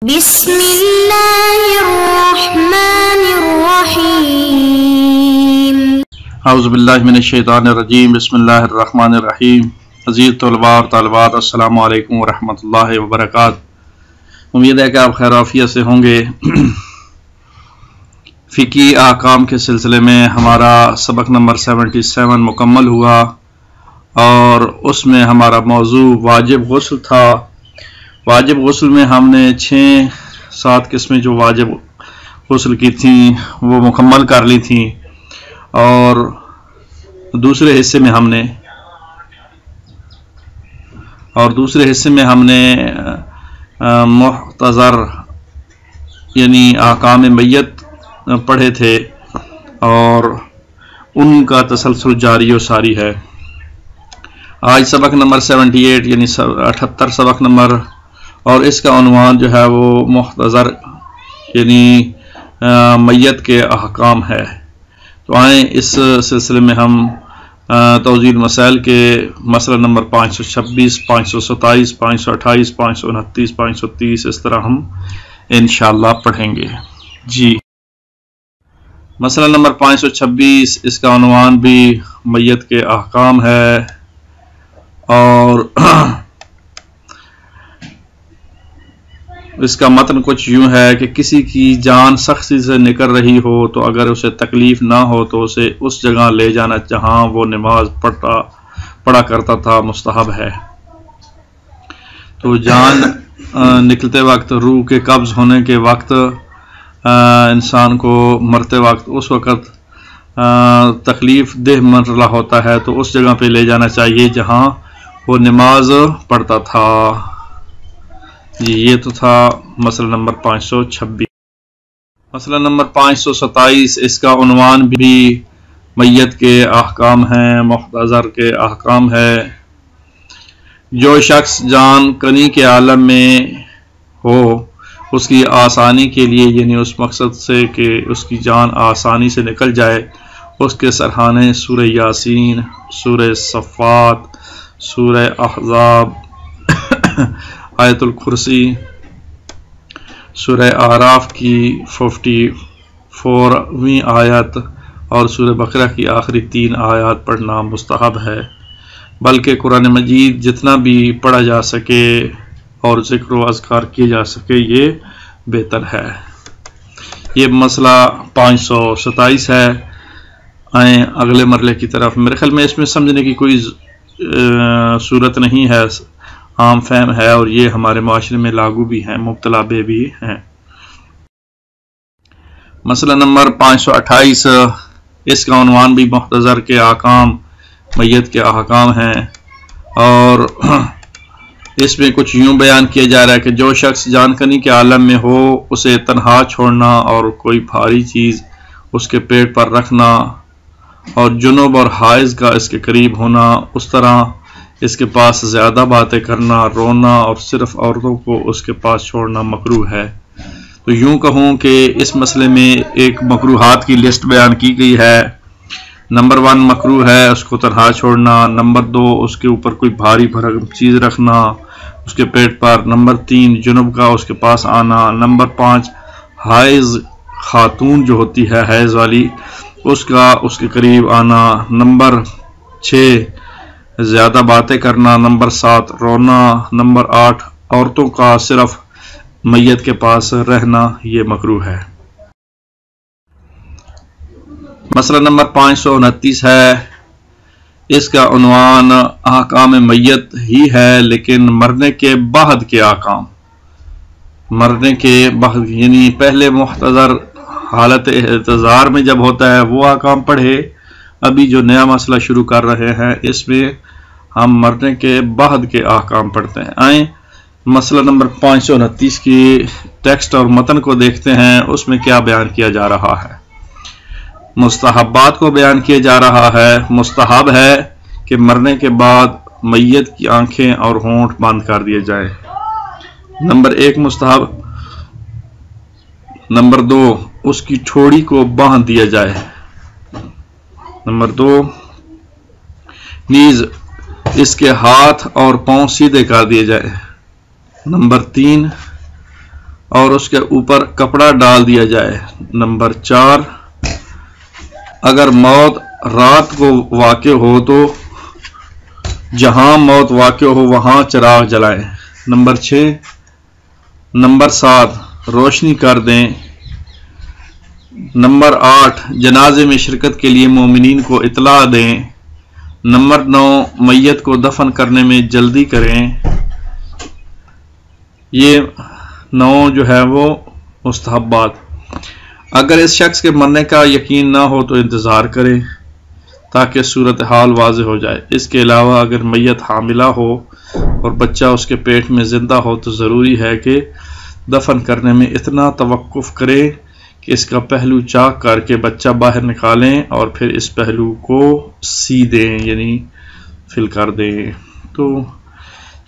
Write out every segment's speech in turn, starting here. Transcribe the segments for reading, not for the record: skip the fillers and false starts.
بسم اللہ الرحمن الرحیم۔ اعوذ باللہ من الشیطان الرجیم، بسم اللہ الرحمن الرحیم۔ عزیز طلباء اور طالبات، السلام علیکم ورحمۃ اللہ وبرکاتہ۔ امید ہے کہ آپ خیر عافیت سے ہوں گے۔ فقہی احکام کے سلسلے میں ہمارا سبق نمبر 77 مکمل ہوا اور اس میں ہمارا موضوع واجب غسل تھا۔ واجب غسل میں ہم نے 6-7 قسمیں جو واجب غسل کی تھیں وہ مکمل کر لی تھیں، اور دوسرے حصے میں ہم نے محتضر یعنی احکام میت پڑھے تھے، اور ان کا تسلسل جاری و ساری ہے۔ آج سبق نمبر 78 یعنی 78 سبق نمبر، اور اس کا عنوان جو ہے وہ محتضر یعنی میت کے احکام ہے۔ تو آئیں اس سلسلے میں ہم توضیح مسائل کے مسئلہ نمبر 526، 527، 528، 529، 530 اس طرح ہم انشاءاللہ پڑھیں گے۔ جی، مسئلہ نمبر 526، اس کا عنوان بھی میت کے احکام ہے، اور اس کا متن کچھ یوں ہے کہ کسی کی جان سختی سے نکل رہی ہو تو اگر اسے تکلیف نہ ہو تو اسے اس جگہ لے جانا جہاں وہ نماز پڑھا کرتا تھا مستحب ہے۔ تو جان نکلتے وقت، روح کے قبض ہونے کے وقت، انسان کو مرتے وقت اس وقت تکلیف دہ مرحلہ ہوتا ہے تو اس جگہ پہ لے جانا چاہیے جہاں وہ نماز پڑھتا تھا۔ جی، یہ تو تھا مسئلہ نمبر 526۔ مسئلہ نمبر 527، اس کا عنوان بھی میت کے احکام ہیں، محتضر کے احکام ہے۔ جو شخص جان کنی کے عالم میں ہو، اس کی آسانی کے لیے یعنی اس مقصد سے کہ اس کی جان آسانی سے نکل جائے، اس کے سرحانے سورہ یاسین، سورہ صفات، سورہ احزاب، آیت الکرسی، سورہ اعراف کی 54ویں آیت اور سورہ بقرہ کی آخری 3 آیات پڑھنا مستحب ہے، بلکہ قرآن مجید جتنا بھی پڑھا جا سکے اور ذکر و اذکار کیے جا سکے یہ بہتر ہے۔ یہ مسئلہ 527 ہے۔ آئیں اگلے مرحلے کی طرف۔ میرے خیال میں اس میں سمجھنے کی کوئی صورت نہیں ہے، عام فہم ہے، اور یہ ہمارے معاشرے میں لاگو بھی ہیں، مبتلا بھی ہیں۔ مسئلہ نمبر 528، اس کا عنوان بھی محتضر کے احکام، میت کے احکام ہیں، اور اس میں کچھ یوں بیان کیا جا رہا ہے کہ جو شخص جان کنی کے عالم میں ہو، اسے تنہا چھوڑنا اور کوئی بھاری چیز اس کے پیٹ پر رکھنا، اور جنوب اور حائض کا اس کے قریب ہونا، اس طرح اس کے پاس زیادہ باتیں کرنا، رونا اور صرف عورتوں کو اس کے پاس چھوڑنا مکروہ ہے۔ تو یوں کہوں کہ اس مسئلے میں ایک مکروہات کی لسٹ بیان کی گئی ہے۔ نمبر 1 مکروہ ہے اس کو تنہا چھوڑنا، نمبر 2 اس کے اوپر کوئی بھاری بھرکم چیز رکھنا اس کے پیٹ پر، نمبر 3 جنوب کا اس کے پاس آنا، نمبر 5 حائض خاتون جو ہوتی ہے حیض والی اس کا اس کے قریب آنا، نمبر 6 زیادہ باتیں کرنا، نمبر 7 رونا، نمبر 8 عورتوں کا صرف میت کے پاس رہنا، یہ مکروہ ہے۔ مسئلہ نمبر 529 ہے، اس کا عنوان احکام میت ہی ہے لیکن مرنے کے بعد کے احکام۔ مرنے کے بعد یعنی پہلے محتضر حالت احتضار میں جب ہوتا ہے وہ احکام پڑھے، ابھی جو نیا مسئلہ شروع کر رہے ہیں اس میں ہم مرنے کے بعد کے احکام پڑھتے ہیں۔ آئیں مسئلہ نمبر 529 کی ٹیکسٹ اور متن کو دیکھتے ہیں، اس میں کیا بیان کیا جا رہا ہے۔ مستحبات کو بیان کیا جا رہا ہے۔ مستحب ہے کہ مرنے کے بعد میت کی آنکھیں اور ہونٹ بند کر دیے جائیں۔ نمبر 1 مستحب۔ نمبر 2 اس کی ٹھوڑی کو باندھ دیا جائے۔ نمبر 2 نیز اس کے ہاتھ اور پاؤں سیدھے کر دیے جائے۔ نمبر 3 اور اس کے اوپر کپڑا ڈال دیا جائے۔ نمبر 4، اگر موت رات کو واقع ہو تو جہاں موت واقع ہو وہاں چراغ جلائیں۔ نمبر 6، نمبر 7، روشنی کر دیں۔ نمبر 8، جنازے میں شرکت کے لیے مومنین کو اطلاع دیں۔ نمبر 9، میت کو دفن کرنے میں جلدی کریں۔ یہ 9 جو ہے وہ مستحبات۔ اگر اس شخص کے مرنے کا یقین نہ ہو تو انتظار کریں تاکہ صورتحال واضح ہو جائے۔ اس کے علاوہ اگر میت حاملہ ہو اور بچہ اس کے پیٹ میں زندہ ہو تو ضروری ہے کہ دفن کرنے میں اتنا توقف کریں کہ اس کا پہلو چاک کر کے بچہ باہر نکالیں اور پھر اس پہلو کو سی دیں، یعنی فل کر دیں۔ تو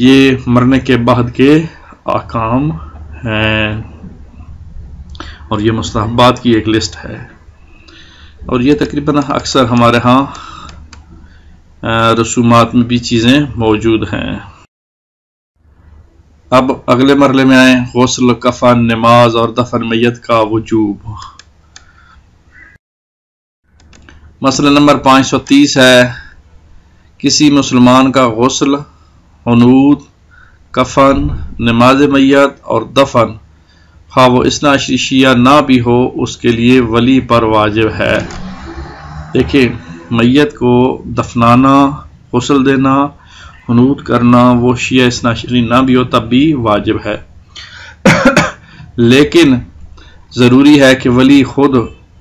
یہ مرنے کے بعد کے احکام ہیں اور یہ مستحبات کی ایک لسٹ ہے، اور یہ تقریباً اکثر ہمارے ہاں رسومات میں بھی چیزیں موجود ہیں۔ اب اگلے مرحلے میں آئیں، غسل، کفن، نماز اور دفن میت کا وجوب۔ مسئلہ نمبر 530 ہے، کسی مسلمان کا غسل، حنوط، کفن، نماز میت اور دفن خواہ وہ اثنا عشری شیعہ نہ بھی ہو اس کے لیے ولی پر واجب ہے۔ دیکھیں، میت کو دفنانا، غسل دینا، حنوط کرنا وہ شیعہ اثنا عشری نہ بھی ہو تب بھی واجب ہے، لیکن ضروری ہے کہ ولی خود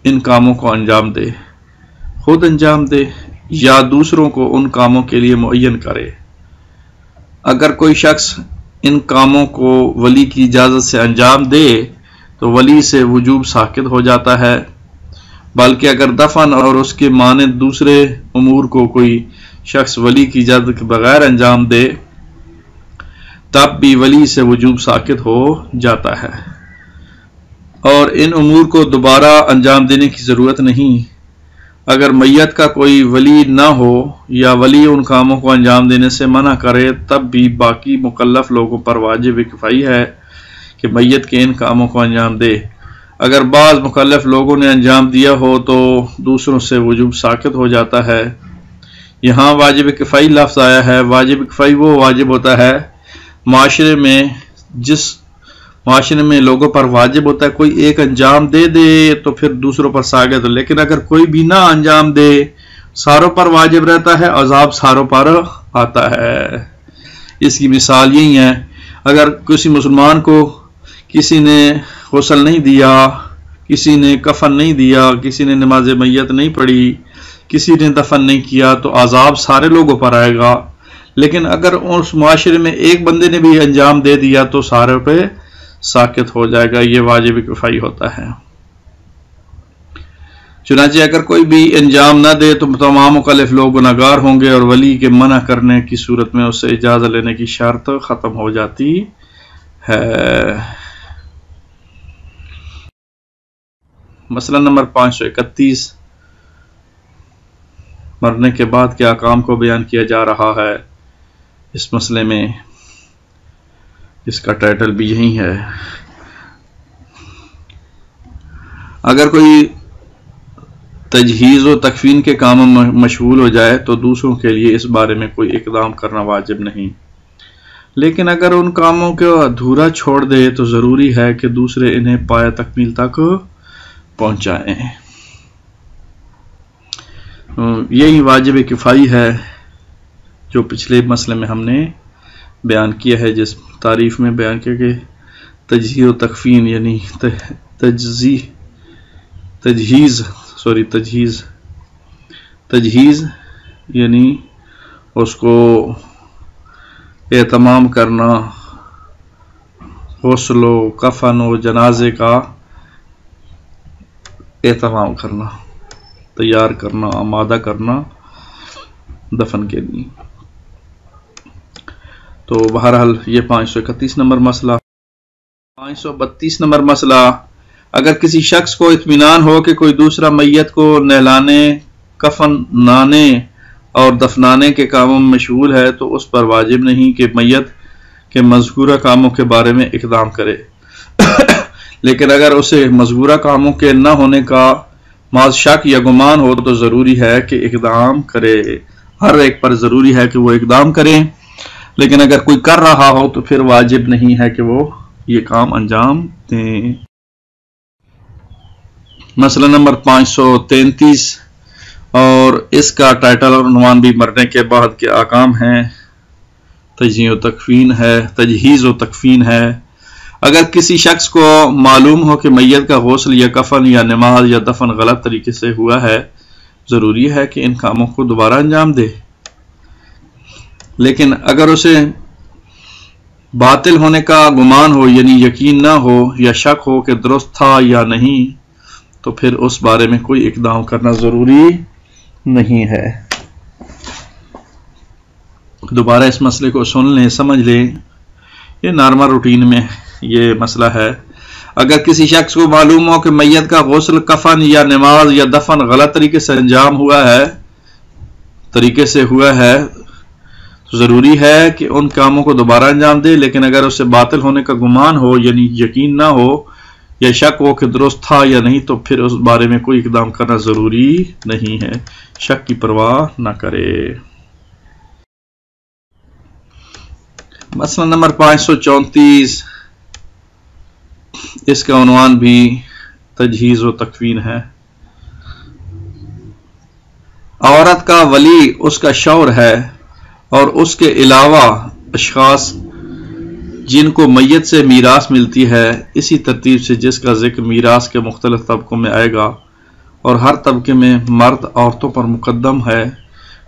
ان کاموں کو انجام دے، خود انجام دے یا دوسروں کو ان کاموں کے لیے معین کرے۔ اگر کوئی شخص ان کاموں کو ولی کی اجازت سے انجام دے تو ولی سے وجوب ساقط ہو جاتا ہے، بلکہ اگر دفن اور اس کے مانند دوسرے امور کو کوئی شخص ولی کی اجازت کے بغیر انجام دے تب بھی ولی سے وجوب ساقط ہو جاتا ہے، اور ان امور کو دوبارہ انجام دینے کی ضرورت نہیں۔ اگر میت کا کوئی ولی نہ ہو یا ولی ان کاموں کو انجام دینے سے منع کرے تب بھی باقی مکلف لوگوں پر واجب کفائی ہے کہ میت کے ان کاموں کو انجام دے۔ اگر بعض مکلف لوگوں نے انجام دیا ہو تو دوسروں سے وجوب ساقط ہو جاتا ہے۔ یہاں واجب کفائی لفظ آیا ہے۔ واجب کفائی وہ واجب ہوتا ہے معاشرے میں جس معاشرے میں لوگوں پر واجب ہوتا ہے کوئی ایک انجام دے دے تو پھر دوسروں پر ساقط ہو، لیکن اگر کوئی بھی نہ انجام دے ساروں پر واجب رہتا ہے، عذاب ساروں پر آتا ہے۔ اس کی مثال یہی ہے، اگر کسی مسلمان کو کسی نے غسل نہیں دیا، کسی نے کفن نہیں دیا، کسی نے نماز میت نہیں پڑھی، کسی نے دفن نہیں کیا تو عذاب سارے لوگوں پر آئے گا، لیکن اگر اس معاشرے میں ایک بندے نے بھی انجام دے دیا تو سارے پہ ساقط ہو جائے گا۔ یہ واجب کفائی ہوتا ہے۔ چنانچہ اگر کوئی بھی انجام نہ دے تو تمام مکلف لوگ گناہگار ہوں گے اور ولی کے منع کرنے کی صورت میں اس سے اجازت لینے کی شرط ختم ہو جاتی ہے۔ مسئلہ نمبر 531، مرنے کے بعد کے احکام کو بیان کیا جا رہا ہے۔ اس مسئلے میں اس کا ٹائٹل بھی یہی ہے۔ اگر کوئی تجہیز و تکفین کے کاموں میں مشغول ہو جائے تو دوسروں کے لیے اس بارے میں کوئی اقدام کرنا واجب نہیں، لیکن اگر ان کاموں کو ادھورا چھوڑ دے تو ضروری ہے کہ دوسرے انہیں پایہ تکمیل تک پہنچائیں۔ یہی واجب کفائی ہے جو پچھلے مسئلے میں ہم نے بیان کیا ہے، جس تعریف میں بیان کیا کہ تجہیز و تکفین یعنی تجہیز یعنی اس کو اہتمام کرنا، غسل و کفن و جنازے کا اہتمام کرنا، تیار کرنا، آمادہ کرنا دفن کے لیے۔ تو بہرحال یہ 531 نمبر مسئلہ۔ 532 نمبر مسئلہ، اگر کسی شخص کو اطمینان ہو کہ کوئی دوسرا میت کو نہلانے، کفنانے اور دفنانے کے کاموں میں مشغول ہے تو اس پر واجب نہیں کہ میت کے مذکورہ کاموں کے بارے میں اقدام کرے، لیکن اگر اسے مذکورہ کاموں کے نہ ہونے کا محض شک یا گمان ہو تو ضروری ہے کہ اقدام کرے. ہر ایک پر ضروری ہے کہ وہ اقدام کرے، لیکن اگر کوئی کر رہا ہو تو پھر واجب نہیں ہے کہ وہ یہ کام انجام دیں. مسئلہ نمبر 533 اور اس کا ٹائٹل اور عنوان بھی مرنے کے بعد کے احکام ہیں. تجہیز و تکفین ہے. اگر کسی شخص کو معلوم ہو کہ میت کا غسل یا کفن یا نماز یا دفن غلط طریقے سے ہوا ہے، ضروری ہے کہ ان کاموں کو دوبارہ انجام دے. لیکن اگر اسے باطل ہونے کا گمان ہو، یعنی یقین نہ ہو یا شک ہو کہ درست تھا یا نہیں، تو پھر اس بارے میں کوئی اقدام کرنا ضروری نہیں ہے. دوبارہ اس مسئلے کو سن لیں، سمجھ لیں. یہ نارمل روٹین میں یہ مسئلہ ہے. اگر کسی شخص کو معلوم ہو کہ میت کا غسل، کفن یا نماز یا دفن غلط طریقے سے انجام ہوا ہے تو ضروری ہے کہ ان کاموں کو دوبارہ انجام دے. لیکن اگر اسے باطل ہونے کا گمان ہو، یعنی یقین نہ ہو یا شک ہو کہ درست تھا یا نہیں، تو پھر اس بارے میں کوئی اقدام کرنا ضروری نہیں ہے. شک کی پرواہ نہ کرے. مسئلہ نمبر 534، اس کا عنوان بھی تجہیز و تکفین ہے. عورت کا ولی اس کا شوہر ہے اور اس کے علاوہ اشخاص جن کو میت سے میراث ملتی ہے، اسی ترتیب سے جس کا ذکر میراث کے مختلف طبقوں میں آئے گا، اور ہر طبقے میں مرد عورتوں پر مقدم ہے.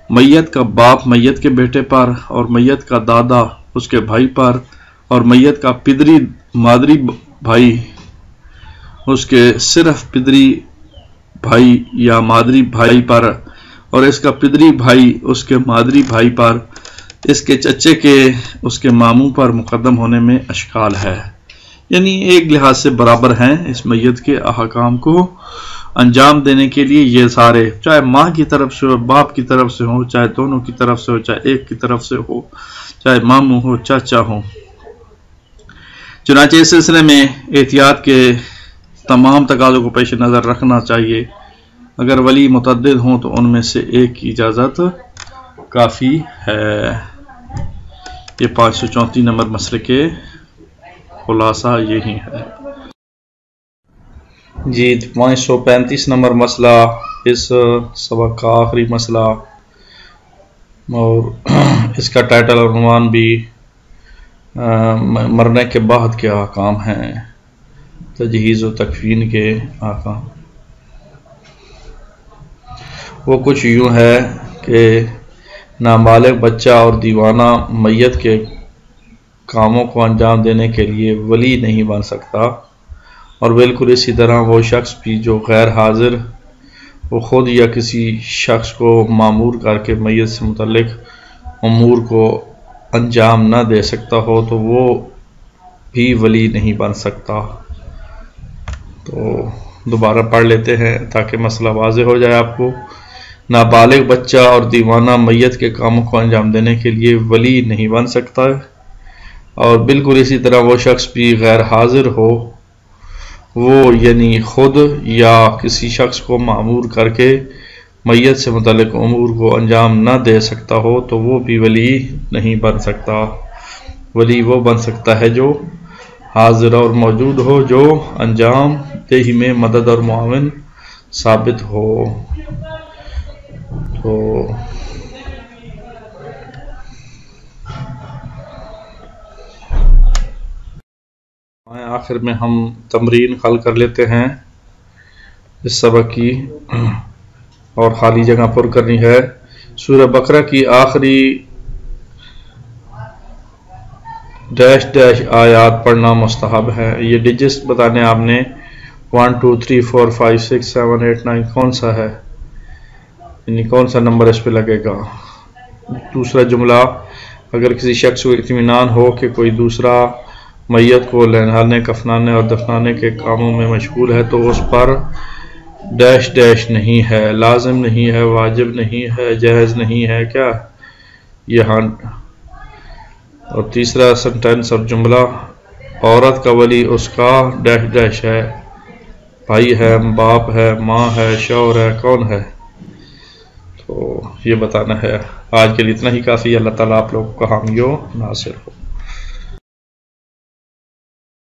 میت کا باپ میت کے بیٹے پر، اور میت کا دادا اس کے بھائی پر، اور میت کا پدری مادری بھائی اس کے صرف پدری بھائی یا مادری بھائی پر، اور اس کا پدری بھائی اس کے مادری بھائی پر، اس کے چچے کے اس کے ماموں پر مقدم ہونے میں اشکال ہے. یعنی ایک لحاظ سے برابر ہیں اس میت کے احکام کو انجام دینے کے لیے. یہ سارے، چاہے ماں کی طرف سے ہو، باپ کی طرف سے ہو، چاہے دونوں کی طرف سے ہو، چاہے ایک کی طرف سے ہو، چاہے ماموں ہو، چاچا ہو. چنانچہ اس سلسلے میں احتیاط کے تمام تقاضوں کو پیش نظر رکھنا چاہیے. اگر ولی متعدد ہوں تو ان میں سے ایک کی اجازت کافی ہے. یہ 534 نمبر مسئلے کے خلاصہ یہی ہے. جی 535 نمبر مسئلہ اس سبق کا آخری مسئلہ، اور اس کا ٹائٹل اور عنوان بھی مرنے کے بعد کے احکام ہیں. تجہیز و تکفین کے احکام وہ کچھ یوں ہے کہ نابالغ بچہ اور دیوانہ میت کے کاموں کو انجام دینے کے لیے ولی نہیں بن سکتا، اور بالکل اسی طرح وہ شخص بھی جو غیر حاضر وہ خود یا کسی شخص کو مامور کر کے میت سے متعلق امور کو انجام نہ دے سکتا ہو تو وہ بھی ولی نہیں بن سکتا. تو دوبارہ پڑھ لیتے ہیں تاکہ مسئلہ واضح ہو جائے آپ کو. نابالغ بچہ اور دیوانہ میت کے کاموں کو انجام دینے کے لیے ولی نہیں بن سکتا، اور بالکل اسی طرح وہ شخص بھی غیر حاضر ہو، وہ یعنی خود یا کسی شخص کو مامور کر کے میت سے متعلق امور کو انجام نہ دے سکتا ہو تو وہ بھی ولی نہیں بن سکتا. ولی وہ بن سکتا ہے جو حاضر اور موجود ہو، جو انجام دہی میں مدد اور معاون ثابت ہو. تو آخر میں ہم تمرین حل کر لیتے ہیں اس سبق کی، اور خالی جگہ پر کرنی ہے. سورہ بقرہ کی آخری ڈیش ڈیش آیات پڑھنا مستحب ہے. یہ ڈیجٹس بتانے آپ نے 1 2 3 4 5 6 7 8 9 کون سا ہے، یعنی کون سا نمبر اس پہ لگے گا. دوسرا جملہ، اگر کسی شخص کو اطمینان ہو کہ کوئی دوسرا میت کو لہلانے، کفنانے اور دفنانے کے کاموں میں مشغول ہے تو اس پر ڈیش ڈیش نہیں ہے، لازم نہیں ہے، واجب نہیں ہے، جائز نہیں ہے کیا یہاں. اور تیسرا سنٹینس اور جملہ، عورت کا ولی اس کا ڈیش ڈیش ہے، بھائی ہے، باپ ہے، ماں ہے، شوہر ہے، کون ہے؟ تو یہ بتانا ہے۔ آج کے لیے اتنا ہی کافی۔ اللہ تعالیٰ آپ لوگوں کا حامی و ناصر ہو۔